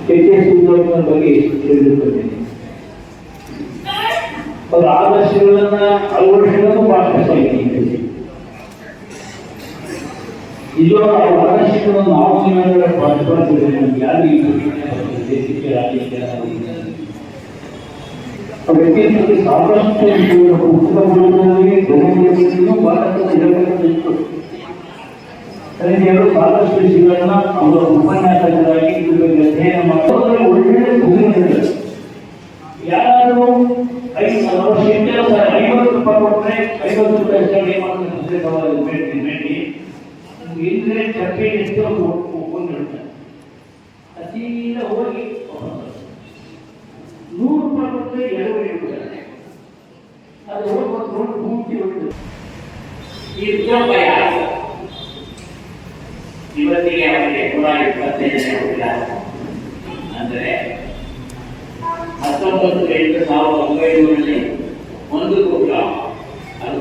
ಸುಂದರಮ್ಮನ ಬಗ್ಗೆ ತಿಳಿದುಕೊಂಡಿದ್ದೇನೆ. ಅವರ ಆದರ್ಶಗಳನ್ನ ಅಳವಡಿಸಲು ಬಹಳ ಕಷ್ಟ ಆಗಿದೆ. ಇದು ಅವರ ಆದರ್ಶಗಳನ್ನು ನಾವು ಯಾರು ದೇಶಕ್ಕೆ ರಾಜ್ಯಕ್ಕೆ ವ್ಯಕ್ತಿತ್ವಕ್ಕೆ ಸಾಕಷ್ಟು ಪುಸ್ತಕಗಳಲ್ಲಿ ಭಾರತದ ಇರಬೇಕಿತ್ತು. ಎರಡು ಸಾಕಷ್ಟು ವಿಷಯಗಳನ್ನ ಅವರ ಉಪನ್ಯಾಸಕರಾಗಿ ಅಧ್ಯಯನ ಮಾಡೋದ್ರಲ್ಲಿ ಒಳ್ಳೆಯ ಭೂಮಿಗಳಿದೆ. ಯಾರಾದರೂ 50 ರೂಪಾಯಿ ಕೊಟ್ಟರೆ 50 ರೂಪಾಯಿ ಸ್ಟಡಿ ಮಾಡಿ ಇಂದ್ರೆ ಚಪ್ಪೆ ಎಷ್ಟು ಒಪ್ಕೊಂಡಿರ್ತಾರೆ. ಅತೀರ ಹೋಗಿ 100 ರೂಪಾಯಿ ಕೊಟ್ಟರೆ 2 ಇರ್ತಾರೆ. ಅದು ಹೋಗ್ಬೋದು ಪೂರ್ತಿ ಹೋಗ್ತದೆ. ಈ ಉದ್ಯೋಗ ಯಾರು ಇವತ್ತಿಗೆ ಅವರಿಗೆ 125ನೇ ಹುಟ್ಟಿದ ಅಂದರೆ 1908 ಒಂದು ಪ್ರೋಗ್ರಾಮ್ ಅದು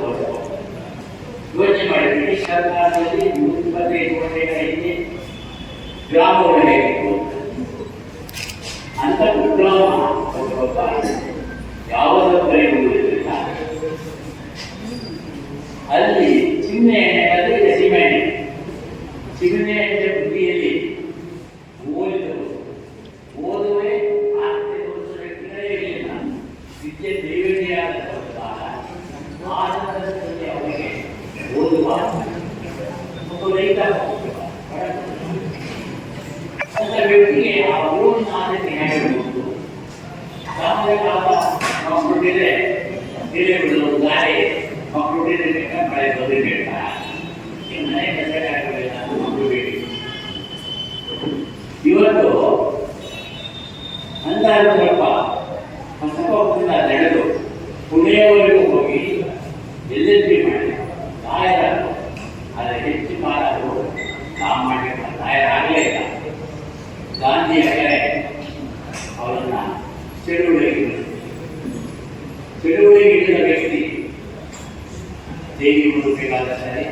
ಯೋಚನೆ ಮಾಡಿ. ಬ್ರಿಟಿಷ್ ಸರ್ಕಾರದಲ್ಲಿ 125 ವರ್ಷಗಳಿಗೆ ಗ್ರಾಮ ಒಳಗೆ ಅಂತ ಪ್ರೋಗ್ರಾಮ್ ಯಾವುದೋ ಬರೆಯುವುದಿಲ್ಲ. ಅಲ್ಲಿ ಚಿಹ್ನೆ ಎಣ್ಣೆ ಸಿಮೆಣ್ಣೆ ಚಿಹ್ನೆ ಎಣ್ಣೆ ಬುದ್ಧಿಯಲ್ಲಿ ಓದಿದರು. ಓದುವೇ ಇರಲಿಲ್ಲ. ವಿದ್ಯೆ ದೈವತೆಯಾದ ಆನಂದದಲ್ಲಿ ಅವರಿಗೆ ಓದುವ ರೈತ ವ್ಯಕ್ತಿಗೆ ಆ ಓದಿನ ಆದ್ಯತೆ ಹೇಳಬಹುದು. ಸಾಮಾನ್ಯ ಕಾಲ ಮಕ್ಕಳಿದ್ರೆ ಬೇರೆ ಬಿಡಲು ಗಾಳಿ ಮಕ್ಕಳಿದ್ರೆ ಮಳೆ ಬಂದಿರಲಿಲ್ಲ. ಮನೆ ಕಸಗಾಗಲಿಲ್ಲ ಮಕ್ಕಳು ಬೇಡಿ. ಇವತ್ತು ಅಂದಾಗ ಸ್ವಲ್ಪ ಹೊಸಕೋಪದಿಂದ ನಡೆದು ಪುಣೆಯವರೆಗೂ ಹೋಗಿ LLB ಮಾಡಿ ಲಾಯರ್ ಅದರ ಹೆಚ್ಚು ಮಾರಾಟರು ಸಾಮಾನ್ಯ ಲಾಯರ್ ಆಗಲೇ ಇಲ್ಲ. ಗಾಂಧಿ ಹೆಗಡೆ ಅವರನ್ನ ಚಳುವಳಿಗೆ ಹಿಡಿದ ವ್ಯಕ್ತಿ. ದೇವಿ ಹುಡುಕಬೇಕಾದ ಸರಿ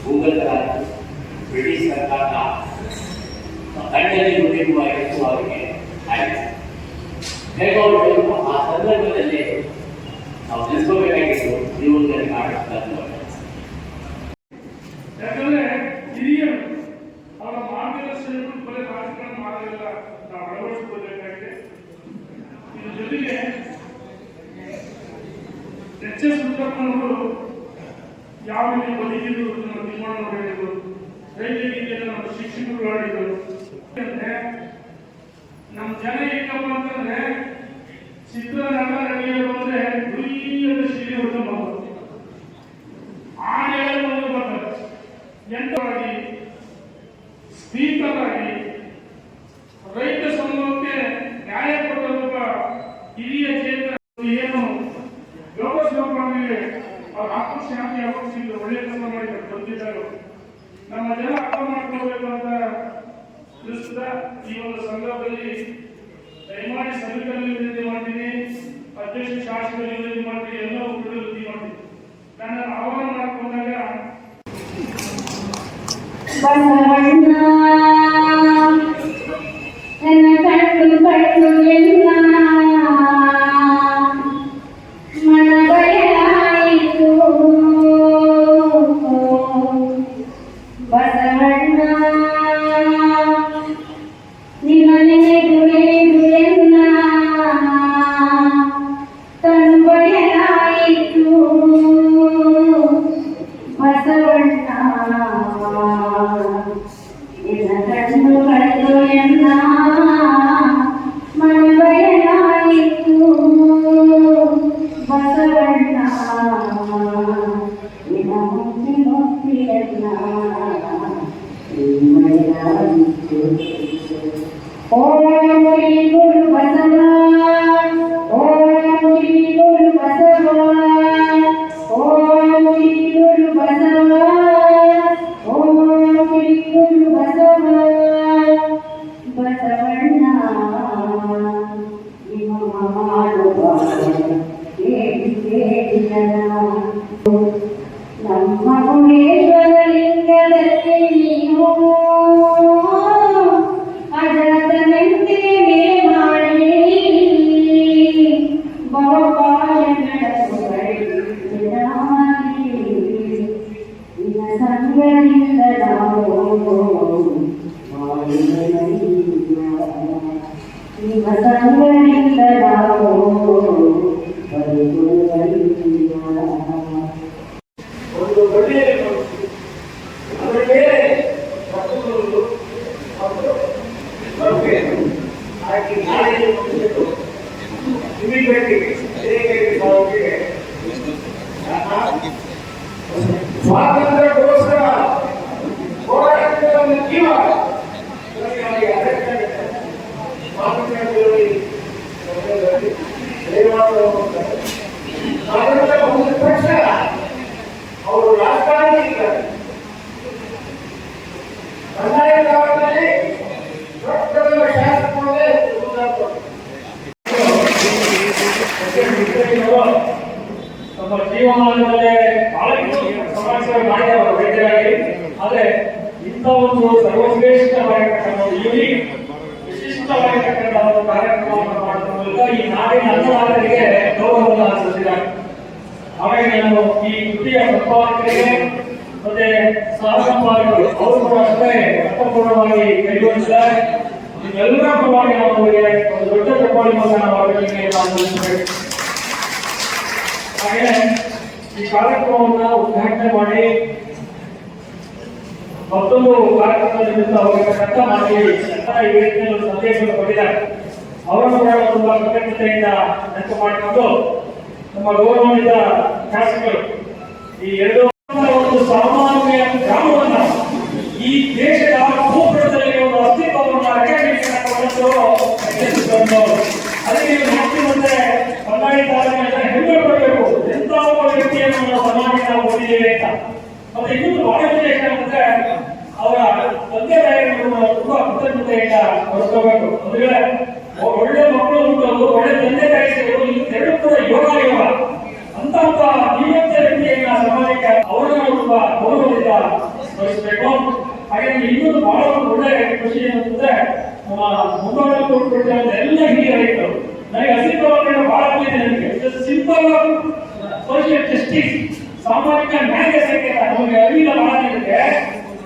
ಭೂಗತರಾದ ಬ್ರಿಟಿಷ್ ಸರ್ಕಾರ ದಂಡನೆ ಹುಟ್ಟಿರುವ ಹೆಚ್ಚು ಅವರಿಗೆ ಆಯಿತು. ಹೇಗವರು ಆ ಸಂದರ್ಭದಲ್ಲಿ ನಾವು ನೆನೆಸ್ಕೋಬೇಕಾಗಿತ್ತು ಜೀವನದಲ್ಲಿ ಮಾಡುತ್ತಾರೆ. ಯಾಕಂದ್ರೆ ಹಿರಿಯರು ಅವರ ಮಾರ್ಗದರ್ಶನಗಳು ಬರೀ ರಾಜಕಾರಣ ಮಾಡೋದಿಲ್ಲ, ನಾವು ಅಳವಡಿಸಿಕೊಳ್ಳಬೇಕಾಗಿದೆ. ಇದ್ರ ಜೊತೆಗೆ ಸುಂದರಪ್ಪನವರು ಯಾವ ರೀತಿ ಬದುಕಿದ್ರು ನಮ್ಮ ತಿಮ್ಮಣ್ಣವರು ಹೇಳಿದರು, ರೈತರಿಗೆ ನಮ್ಮ ಶಿಕ್ಷಕರು ಹೇಳಿದರು. ನಮ್ಮ ಜನ ಹೇಗಪ್ಪ ಅಂತಂದ್ರೆ ಚಿತ್ರನಟ ನಟಿಯರು ಬಂದ್ರೆ ಗುರಿಯಾದ ಶ್ರೀ ಹುಡುಗ ಆನೆಗಳನ್ನು ಬರ್ತಾರೆ. ಎಂಟರಾಗಿ ಸ್ಪೀಕರ್ ಆಗಿ ರೈತ ಸಮೂಹಕ್ಕೆ ನ್ಯಾಯ ಕೊಡುವ ಹಿರಿಯ ಚೇತನ ಏನು ಯೋಗಸ್ವಾಮಿಗೆ ಅವ್ರ ಆತ್ಮಶಾಂತಿ ಆವರಿಸಿದ್ದು ಒಳ್ಳೆಯ ಕೆಲಸ ಮಾಡಿದ್ದಾರೆ. ಬಂದಿದ್ದರು ನಮ್ಮ ಜನ ಅರ್ಥ ಮಾಡ್ಕೊಳ್ಬೇಕು ಅಂತ ತಿಳಿಸಿದ ಈ ಒಂದು ಸಂದರ್ಭದಲ್ಲಿ ದಯಮಾಡಿ ಸಭಿಕರಲ್ಲಿ ವಿನಂತಿ ಮಾಡ್ತೀನಿ, ಅಧ್ಯಕ್ಷ ಶಾಸಕರಿಗೆ ವಿನಂತಿ ಮಾಡ್ತೀನಿ, ಎಲ್ಲರೂ ಕೂಡ ವಿನಂತಿ ಮಾಡ್ತೀನಿ. ನನ್ನ ಆಹ್ವಾನ ಮಾಡ್ಕೊಂಡಾಗ ಬಸವಣ್ಣ ನನ್ನ ಕಣ್ಣು ಕಣ್ಣು ಎಲ್ಲ ಮನ ಬಯಲಾಯಿತು. ಬಸವಣ್ಣ ನಿನ್ನೆ ಗುಳೆದು ಎಲ್ಲ ತನು ಬಯಲಾಯಿತು. ಬಸವಣ್ಣ ನಿನ್ನ ಕಣ್ಣು ಕಣ್ಣು ಎಲ್ಲ ಮನ ಬಯಲಾಯಿತು. ಬಸವಣ್ಣ ನಿನ್ನ ಮುಕ್ತಿ ಮುಕ್ತಿಯನ್ನ ಓಂ ಶ್ರೀ ಗುರು ಬಸವ, ಓಂ ಶ್ರೀ ಗುರು ಬಸವ, ಓಂ ಶ್ರೀ ಗುರು ಬಸವ, ಓಂ ಶ್ರೀ ಗುರು ಬಸವ. ಬಸವಣ್ಣ ನಿಮ್ಮ ಮಾಡುವ ಕೇಳಿ ಕೇಳಿ ನಮ್ಮ ಗುಣೇಶ್ವರ ಲಿಂಗದಲ್ಲಿ ನೀವು ಅಜಾತನೆಂದೇ ಒಳ್ಳೆಯ ಅದರ ಮೇಲೆ ಮತ್ತೊಂದು ಮತ್ತು ಬಗ್ಗೆ ಹಾಕಿ ನಾಳೆ ಇಮಿಗ್ರೇಟಿಗೆ ಸ್ವಾತಂತ್ರ್ಯಕ್ಕೋಸ್ಕರ ಹೋರಾಟದ ಒಂದು ಜೀವ ಸ್ವಾತಂತ್ರ್ಯ ಬಂದ ತಕ್ಷಣ ಅವರು ರಾಜಕಾರಣಿ ಇದ್ದಾರೆ. ಕಂದಾಯ ಕಾಲದಲ್ಲಿ ರಕ್ತದ ಶಾಸಕರೇ ನಮ್ಮ ಜೀವಮಾನದಲ್ಲೇ ಬಹಳಷ್ಟು ಸಮಾಜ ಸೇವೆ ಮಾಡಿದವರು ವೈದ್ಯರಾಗಿ. ಆದರೆ ಇಂಥ ಒಂದು ಸರ್ವಶ್ರೇಷ್ಠವಾಗಿರ್ತಕ್ಕಂಥ ಯುನೀಕ್ ವಿಶಿಷ್ಟವಾಗಿರ್ತಕ್ಕಂಥ ಒಂದು ಕಾರ್ಯಕ್ರಮವನ್ನು ಮಾಡುವ ಮೂಲಕ ಈ ನಾಡಿನ ಅನ್ನದಾತರಿಗೆ ಗೌರವವನ್ನು ಸಲ್ಲಿಸಿದ್ದಾರೆ. ಹಾಗಾಗಿ ನಾನು ಈ ಕೃತಿಯ ಸಂಪಾದಕರಿಗೆ ಮತ್ತೆ ಸಹ ಸಂಪಾದಕರು ಅವರು ಕೂಡ ಅಷ್ಟೇ ಅರ್ಥಪೂರ್ಣವಾಗಿ ಕೈಗೊಂಡಿದ್ದಾರೆ. ನಿಮ್ಮೆಲ್ಲರ ಪರವಾಗಿ ನಾವು ಅವರಿಗೆ ಒಂದು ದೊಡ್ಡ ಚಪ್ಪಾಳಿ ಮೂಲಕ ನಾವು ಅವರಿಗೆ ನಾನು ತಿಳಿಸಬೇಕು. ಹಾಗೆ ಈ ಕಾರ್ಯಕ್ರಮವನ್ನು ಉದ್ಘಾಟನೆ ಮಾಡಿ ಮತ್ತೊಂದು ಕಾರ್ಯಕ್ರಮದ ನಿಮಿತ್ತ ಹೋಗಿರ್ತಕ್ಕಂಥ ಮಾಜಿ ಈ ವೇದಿಕೆಯಲ್ಲಿ ಒಂದು ಸಂದೇಶವನ್ನು ಕೊಟ್ಟಿದ್ದಾರೆ. ಅವರನ್ನು ಕೂಡ ತುಂಬಾ ಕೃತಜ್ಞತೆಯಿಂದ ನೆನಪು ಮಾಡಿಕೊಂಡು ನಮ್ಮ ಗೌರವಾನ್ವಿತ ಶಾಸಕರು ಈ ಎರಡು ಒಂದು ಸಾಮಾನ್ಯ ಗ್ರಾಮವನ್ನ ಈ ದೇಶದ ಭೂಪಟದಲ್ಲಿ ಒಂದು ಅಸ್ತಿತ್ವವನ್ನು ಅದಕ್ಕೆ ಮತ್ತೆ ಬಳ್ಳಾರಿ ತಾಲೂಕಿನ ಹೆಮ್ಮೆ ಪಡಬೇಕು. ಎಂತ ಒಬ್ಬ ವ್ಯಕ್ತಿಯನ್ನು ನಾವು ಸಮಾಜಕ್ಕೆ ನಾವು ಹೊಂದಿದ್ದೇವೆ ಅಂತ. ಮತ್ತೆ ಇನ್ನೊಂದು ಬಹಳ ವಿಶೇಷ ಅಂದ್ರೆ ಅವರ ತಂದೆ ತಾಯಿಗಳನ್ನು ನಾವು ತುಂಬಾ ಕೃತಜ್ಞತೆಯಿಂದ ಹೊರಕೋಬೇಕು. ಅಂದ್ರೆ ಒಳ್ಳೆ ಮಕ್ಕಳು ಹುಟ್ಟೋದು, ಒಳ್ಳೆ ತಂದೆ ತಾಯಿ ಸಿಗೋದು, ಎರಡು ಕೂಡ ಯೋಗ ಅಂತ ಜೀವಂತ ವ್ಯಕ್ತಿಯನ್ನ ಸಮಾಜಕ್ಕೆ ಅವರನ್ನು ನಾವು ತುಂಬಾ ಗೌರವದಿಂದ ಸ್ಮರಿಸಬೇಕು. ಹಾಗೆ ಇನ್ನೊಂದು ಬಹಳ ಒಳ್ಳೆ ಖುಷಿ ಏನಂತಂದ್ರೆ ನಮ್ಮ ಮುಂಬೈ ಕೊಟ್ಟಿರುವಂತ ಎಲ್ಲ ಹಿರಿಯ ರೈತರು ನನಗೆ ಅಸ್ತಿತ್ವವನ್ನು ಬಹಳ ನನಗೆ ಸಿಂಪಲ್ ಸೋಷಿಯಲ್ ಜಸ್ಟಿಸ್ ಸಾಮಾಜಿಕ ನ್ಯಾಯ ಸಂಕೇತ ನಮಗೆ ಅರಿವಿನ ಮಾಡಲಿಕ್ಕೆ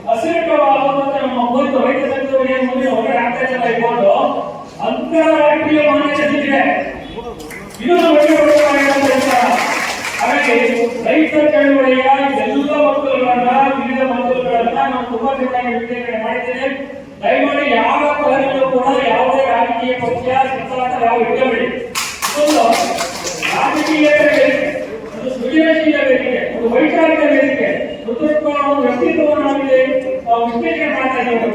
ಹಸಿರುವಾದಂತ ನಮ್ಮ ಒಂದು ರೈತ ಸಂಘದವರಿಗೆ ಹೊರಗಡೆ ಆಗ್ತಾ ಇರ್ಬೋದು ಅಂತಾರಾಷ್ಟ್ರೀಯ ಮಾನ್ಯತೆ ಸಿಕ್ಕಿದೆ. ಇದು ಹಾಗಾಗಿ ರೈತ ಚಳವಳಿಯ ಎಲ್ಲ ಮಕ್ಕಳುಗಳನ್ನ ವಿವಿಧ ಮಕ್ಕಳುಗಳನ್ನ ನಾವು ತುಂಬಾ ಚೆನ್ನಾಗಿ ವಿಶ್ಲೇಷಣೆ ಮಾಡಿದ್ದೇನೆ. ದಯಮಾಡಿ ಯಾವ ಪದವಿಯಲ್ಲೂ ಕೂಡ ಯಾವುದೇ ರಾಜಕೀಯ ಪಕ್ಷ ಸಿದ್ಧಾಂತ ನಾವು ಇಟ್ಟಬೇಡಿ. ಇದೊಂದು ರಾಜಕೀಯ ವೇದಿಕೆ, ಒಂದು ಸೃಜನಶೀಲ ವೇದಿಕೆ, ಒಂದು ವೈಚಾರಿಕ ವೇದಿಕೆ, ಒಂದು ವ್ಯಕ್ತಿತ್ವವನ್ನು ನಾವಿಲ್ಲಿ ವಿಶ್ಲೇಷಣೆ ಮಾಡ್ತಾ ಇದ್ದೀವಿ.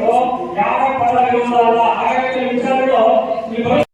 ಯಾವ ಪದವಿಗಳಲ್ಲ ಹಾಗಾಗಿ ವಿಚಾರಗಳು